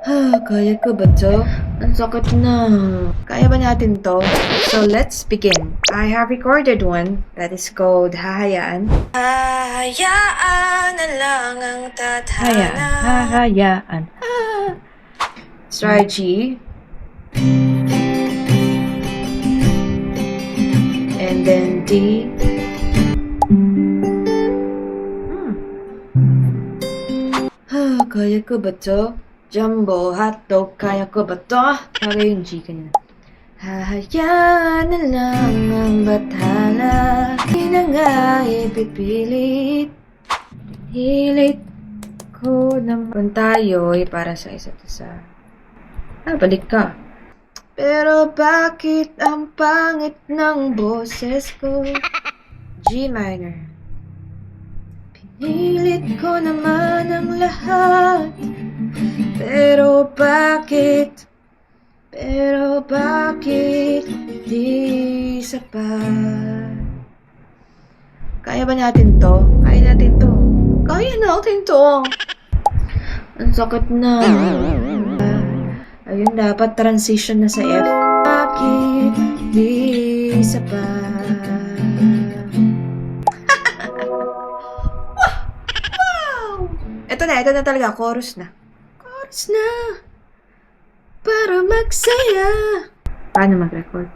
Kaya ko ba to? Ang sakit na. Kaya ba natin to? So let's begin. I have recorded one that is called Hahayaan. Hahayaan na lang ang tadhana. Hahayaan. Let's try G. And then D. Kaya ko ba to? Jumbo hotdog, kaya ko ba to? Kaya yung G kanina. Hahayaan na lang ang bathala. Di na nga ipipilit. Hilit ko naman tayo'y para sa isa't isa. Balik ka. Pero bakit ang pangit ng boses ko? G minor. Pinilit ko naman ang lahat. Pero bakit di sapat? Kaya ba natin to? Kaya natin to. Kaya natin to. Ang sakit na. Ayun, dapat transition na sa F. Bakit di sapat? Wow! Ito na talaga. Chorus na. Chorus na. Para magsaya. Paano mag-record?